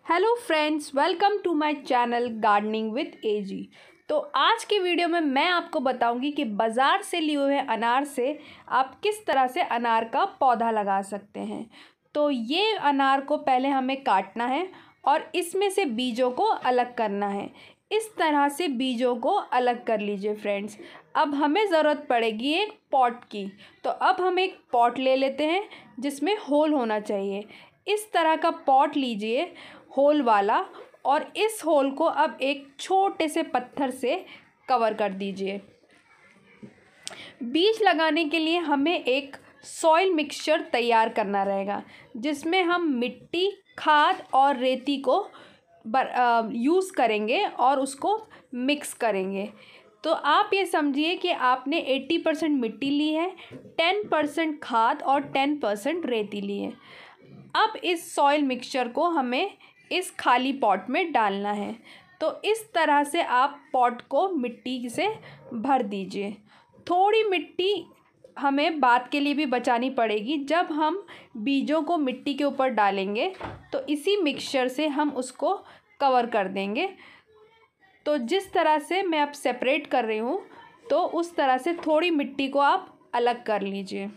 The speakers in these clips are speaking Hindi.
Hello friends, welcome to my channel gardening with AG. तो आज की वीडियो में मैं आपको बताऊंगी कि बाज़ार से लिए हुए अनार से आप किस तरह से अनार का पौधा लगा सकते हैं। तो ये अनार को पहले हमें काटना है और इसमें से बीजों को अलग करना है। इस तरह से बीजों को अलग कर लीजिए फ्रेंड्स। अब हमें ज़रूरत पड़ेगी एक पॉट की। तो अब हम एक पॉट ले लेते हैं जिसमें होल होना चाहिए। इस तरह का पॉट लीजिए होल वाला, और इस होल को अब एक छोटे से पत्थर से कवर कर दीजिए। बीज लगाने के लिए हमें एक सॉइल मिक्सचर तैयार करना रहेगा जिसमें हम मिट्टी, खाद और रेती को यूज़ करेंगे और उसको मिक्स करेंगे। तो आप ये समझिए कि आपने 80% मिट्टी ली है, 10% खाद और 10% रेती ली है। अब इस सॉइल मिक्सचर को हमें इस खाली पॉट में डालना है। तो इस तरह से आप पॉट को मिट्टी से भर दीजिए। थोड़ी मिट्टी हमें बाद के लिए भी बचानी पड़ेगी। जब हम बीजों को मिट्टी के ऊपर डालेंगे तो इसी मिक्सचर से हम उसको कवर कर देंगे। तो जिस तरह से मैं अब सेपरेट कर रही हूँ, तो उस तरह से थोड़ी मिट्टी को आप अलग कर लीजिए।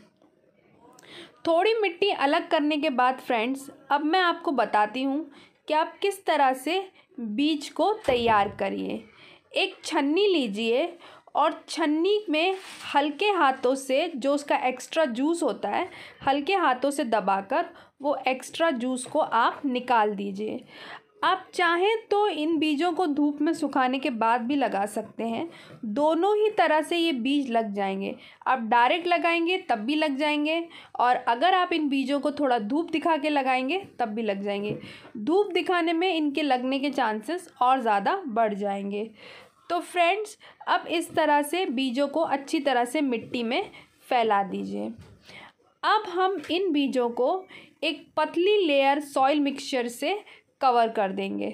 थोड़ी मिट्टी अलग करने के बाद फ्रेंड्स, अब मैं आपको बताती हूँ कि आप किस तरह से बीज को तैयार करिए। एक छन्नी लीजिए और छन्नी में हल्के हाथों से जो उसका एक्स्ट्रा जूस होता है, हल्के हाथों से दबाकर वो एक्स्ट्रा जूस को आप निकाल दीजिए। आप चाहें तो इन बीजों को धूप में सुखाने के बाद भी लगा सकते हैं। दोनों ही तरह से ये बीज लग जाएंगे। आप डायरेक्ट लगाएंगे तब भी लग जाएंगे, और अगर आप इन बीजों को थोड़ा धूप दिखा के लगाएंगे तब भी लग जाएंगे। धूप दिखाने में इनके लगने के चांसेस और ज़्यादा बढ़ जाएंगे। तो फ्रेंड्स, अब इस तरह से बीजों को अच्छी तरह से मिट्टी में फैला दीजिए। अब हम इन बीजों को एक पतली लेयर सॉइल मिक्सचर से कवर कर देंगे।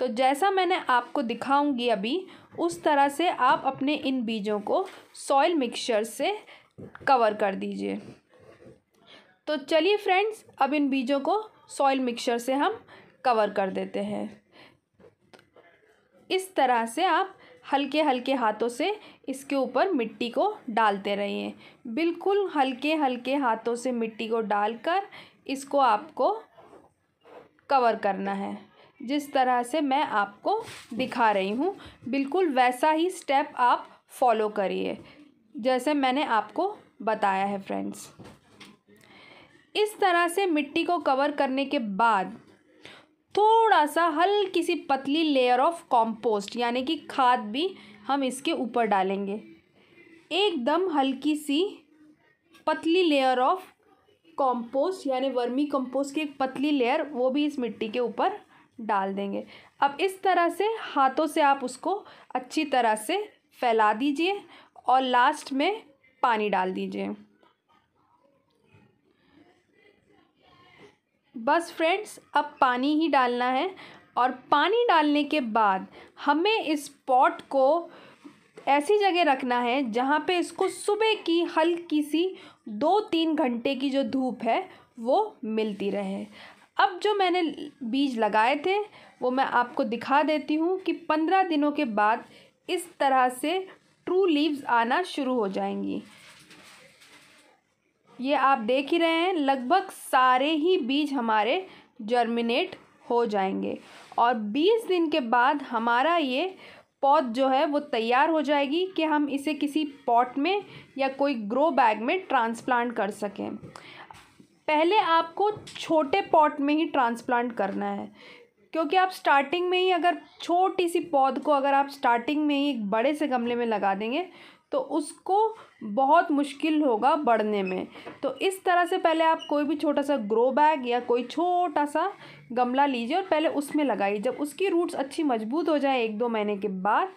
तो जैसा मैंने आपको दिखाऊंगी अभी, उस तरह से आप अपने इन बीजों को सॉइल मिक्सचर से कवर कर दीजिए। तो चलिए फ्रेंड्स, अब इन बीजों को सॉइल मिक्सचर से हम कवर कर देते हैं। इस तरह से आप हल्के हल्के हाथों से इसके ऊपर मिट्टी को डालते रहिए। बिल्कुल हल्के हल्के हाथों से मिट्टी को डालकर इसको आपको कवर करना है। जिस तरह से मैं आपको दिखा रही हूँ, बिल्कुल वैसा ही स्टेप आप फॉलो करिए जैसे मैंने आपको बताया है फ्रेंड्स। इस तरह से मिट्टी को कवर करने के बाद थोड़ा सा हल्की सी पतली लेयर ऑफ कंपोस्ट यानी कि खाद भी हम इसके ऊपर डालेंगे। एकदम हल्की सी पतली लेयर ऑफ कंपोस्ट यानी वर्मी कंपोस्ट की एक पतली लेयर, वो भी इस मिट्टी के ऊपर डाल देंगे। अब इस तरह से हाथों से आप उसको अच्छी तरह से फैला दीजिए और लास्ट में पानी डाल दीजिए। बस फ्रेंड्स, अब पानी ही डालना है, और पानी डालने के बाद हमें इस पॉट को ऐसी जगह रखना है जहाँ पे इसको सुबह की हल्की सी 2-3 घंटे की जो धूप है वो मिलती रहे। अब जो मैंने बीज लगाए थे वो मैं आपको दिखा देती हूँ कि 15 दिनों के बाद इस तरह से ट्रू लीव्स आना शुरू हो जाएंगी। ये आप देख ही रहे हैं, लगभग सारे ही बीज हमारे जर्मिनेट हो जाएंगे, और 20 दिन के बाद हमारा ये पौध जो है वो तैयार हो जाएगी कि हम इसे किसी पॉट में या कोई ग्रो बैग में ट्रांसप्लांट कर सकें। पहले आपको छोटे पॉट में ही ट्रांसप्लांट करना है, क्योंकि आप स्टार्टिंग में ही अगर छोटी सी पौध को अगर आप स्टार्टिंग में ही एक बड़े से गमले में लगा देंगे तो उसको बहुत मुश्किल होगा बढ़ने में। तो इस तरह से पहले आप कोई भी छोटा सा ग्रो बैग या कोई छोटा सा गमला लीजिए और पहले उसमें लगाइए। जब उसकी रूट्स अच्छी मजबूत हो जाए 1-2 महीने के बाद,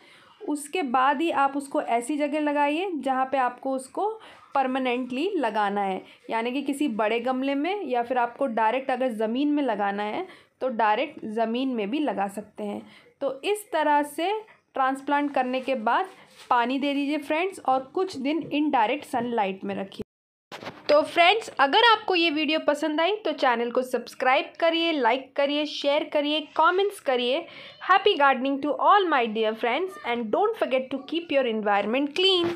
उसके बाद ही आप उसको ऐसी जगह लगाइए जहाँ पे आपको उसको परमानेंटली लगाना है, यानी कि किसी बड़े गमले में, या फिर आपको डायरेक्ट अगर ज़मीन में लगाना है तो डायरेक्ट ज़मीन में भी लगा सकते हैं। तो इस तरह से ट्रांसप्लांट करने के बाद पानी दे दीजिए फ्रेंड्स, और कुछ दिन इनडायरेक्ट सनलाइट में रखिए। तो तो फ्रेंड्स, अगर आपको ये वीडियो पसंद आई तो चैनल को सब्सक्राइब करिए, लाइक करिए, शेयर करिए, कमेंट्स करिए। Happy gardening to all my dear friends and don't forget to keep your environment clean.